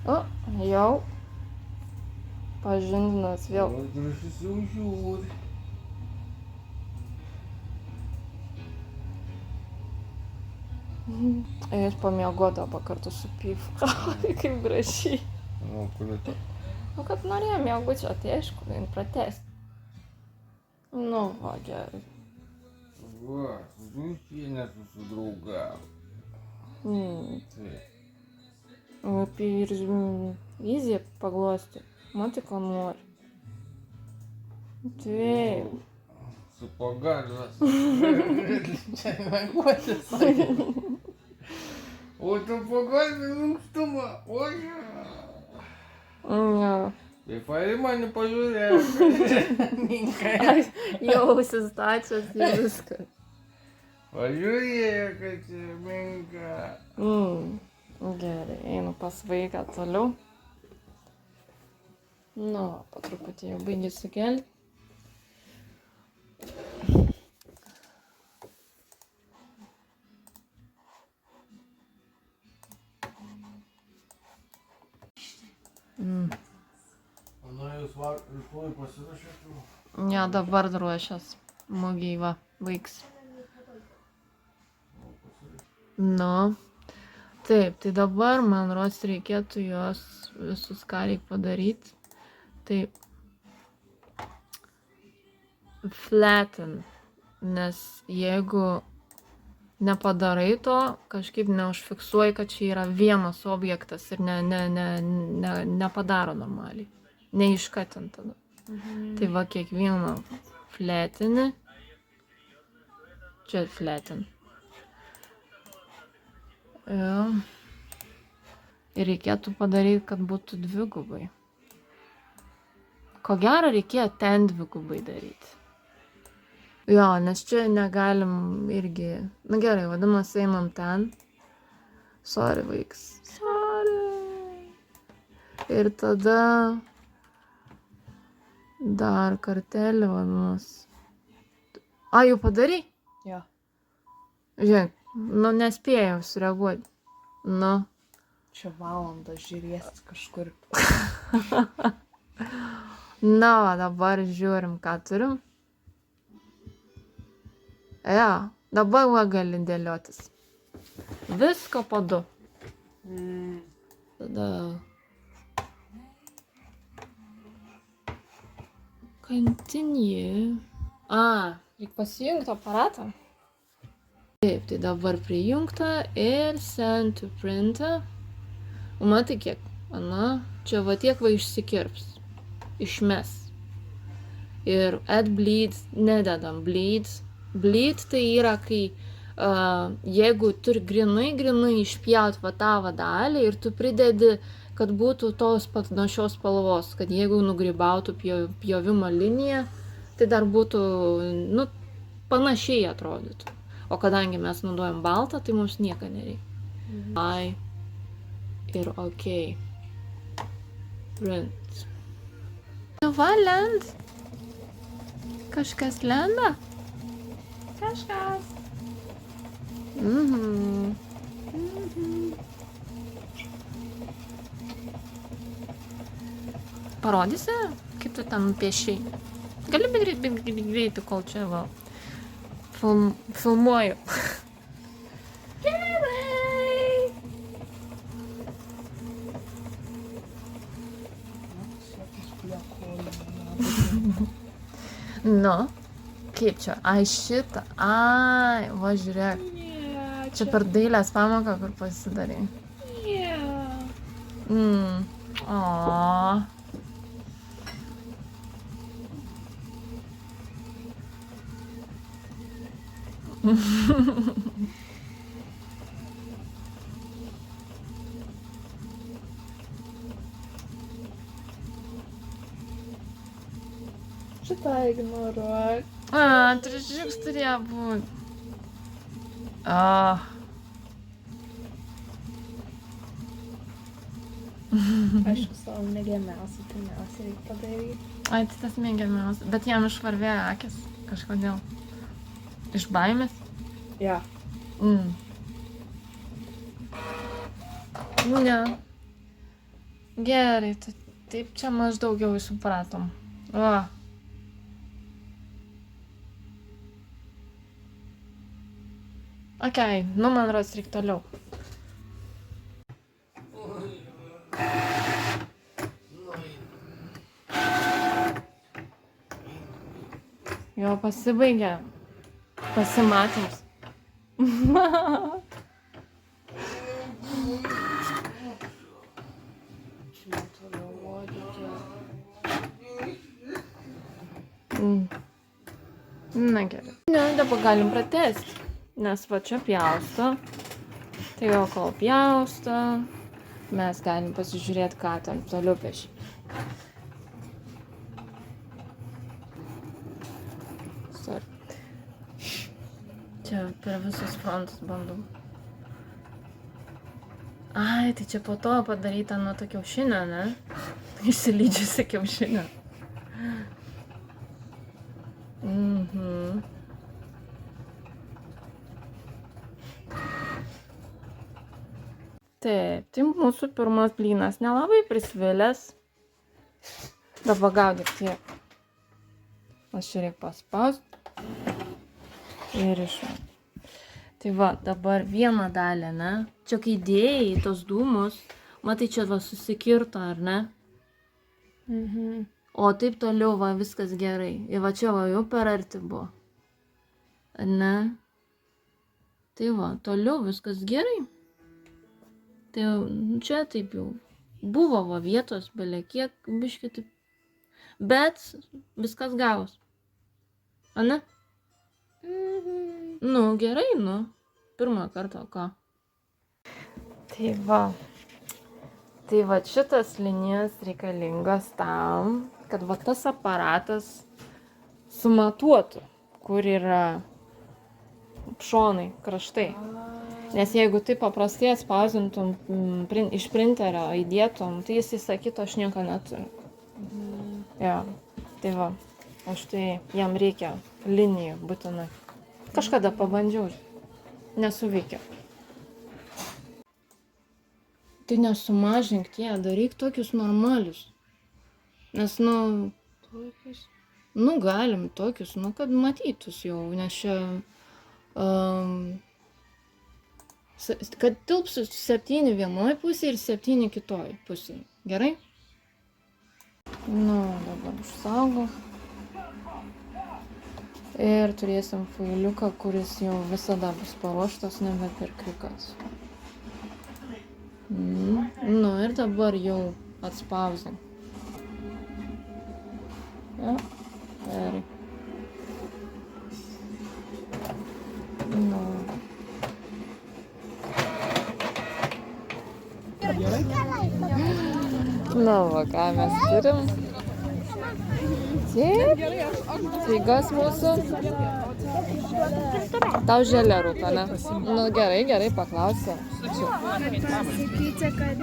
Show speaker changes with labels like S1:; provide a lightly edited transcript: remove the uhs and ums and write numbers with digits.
S1: O, jau pažindinas vėl.
S2: Laikraštis jau žiūri.
S1: Eis pamiegot dabar kartu su Pifka. Kaip gražiai.
S2: O, kur to?
S1: Nu, kad norėjo miegučio, tai aišku, jin pratęs. Nu, va, gerai.
S2: Va, Zuikienė susidraugavo. Taip.
S1: Apie ir Vizija paglosti. Matai, ko nori. Taip.
S2: Su pagalbės. Čia mieguotis. O tu pagalbė lankstumą. Oi.
S1: Ne.
S2: Tai paai mane pažiūrėk.
S1: Ai, jau užsistačios ir viskas.
S2: Pažiūrėk, kad čia menka.
S1: Gerai, einu pas vaiką toliau. Nu, po truputį jau baigėsi kelti.
S2: Na, jūs rytoj pasirašėte?
S1: Ne, dabar ruošias. Mugei va, baigs. Nu. Taip, tai dabar, man rodos, reikėtų juos visus ką reik padaryti. Tai flatten, nes jeigu nepadarai to, kažkaip neužfiksuoji, kad čia yra vienas objektas ir nepadaro normaliai. Neiškatint tada. Tai va, kiekvieną flatini. Čia flatten. Ir reikėtų padaryti, kad būtų dvigubai. Ko gero reikėjo ten dvigubai daryti. Jo, nes čia negalim irgi... Na gerai, vadinasi, einam ten. Sorry, vaiks. Sorry. Ir tada... Dar kartelį, vadinasi. A, jau padarai?
S3: Jo.
S1: Žiūrėk, nu nespėjau sureaguoti. Nu.
S3: Čia valandą žiūrėsit kažkur.
S1: Na, va, dabar žiūrim, ką turim. Jo, dabar va gali dėliotis. Visko po du. Tada... Continue. A, reik pasijungti aparatą. Taip, tai dabar prijungta ir send to printer. O matai kiek? Ana, čia va tiek va išsikirps. Išmes. Ir add bleed, nededam bleed. Bleed tai yra, kai jeigu turi grinai išpjaut va tą va dalį ir tu pridedi, kad būtų tos panašios spalvos, kad jeigu nugrybautų pjovimo liniją, tai dar būtų, nu, panašiai atrodytų. O kadangi mes naudojam baltą, tai mums nieko nereikia. I ir OK. Print. Nu va, lend. Kažkas lenda? Kažkas. Parodysi, kaip tu ten piešiai? Gali greitai, kol čia va filmuoju. Gerai! Nu, kaip čia? Ai, šitą. Ai, va, žiūrėk. Čia per dailės pamoką, kur pasidarė. O.
S3: Šitą ignoruok.
S1: Trišiks turėjo būt.
S3: Aišku, savo mėgiamiausia, pirmiausia reikia padaryti.
S1: Ai, tai tas mėgiamiausias. Bet jam išvarvėjo akis kažkodėl. Iš baimės?
S3: Jo.
S1: Nu, ne. Gerai, taip čia maždaug jau supratom. Va. Okei, nu man rodos reik toliau. Jo pasibaigė pasimatymus. Na gerai. Ne, dabar galim pratęsti, nes va čia pjausto. Tai jau kol pjausto, mes galim pasižiūrėti, ką ten toliau pieši. Čia per visus frontus bandau. Ai, tai čia po to padaryta nuo to kiaušinio, ne? Išsilydžiusi kiaušinio. Taip, tai mūsų pirmas blynas nelabai prisvilęs. Dabar gaudyk tiek. Aš čia reikia paspaust. Ir išmėt. Tai va, dabar vieną dalį, ne? Čia kai dėjai į tos dūmus, matai, čia va susikirto, ar ne? O taip toliau va viskas gerai. Ir va čia va jau per arti buvo. Ar ne? Tai va, toliau viskas gerai. Tai čia taip jau buvo va vietos, belie kiek, biškį taip. Bet viskas gavos. Ar ne? Nu, gerai, nu. Pirmą kartą, ką? Tai va. Tai va šitas linijas reikalingas tam, kad va tas aparatas sumatuotų, kur yra šonai, kraštai. Nes jeigu taip paprastai atspausintum iš printerio įdėtum, tai jis įsakytų, aš nieko neturiu. Jo, tai va, aš tai jam reikia linijų būtinai. Kažkada pabandžiau, nesuveikia. Tai nesumažink tie, daryk tokius normalius. Nes, nu, galim tokius, kad matytus jau, nes čia, kad tilpsiu 7 vienoj pusėje ir 7 kitoj pusėje. Gerai? Nu, dabar užsaugau. Ir turėsim failiuką, kuris jau visada bus paruoštas, nebe pirkliukas. Nu ir dabar jau atspausdink. Ja, gerai. Nu. Na va, ką mes turim. Taip, figas mūsų. Tau želė rūta, ne? Nu gerai, paklausiu.
S3: Pasakyti, kad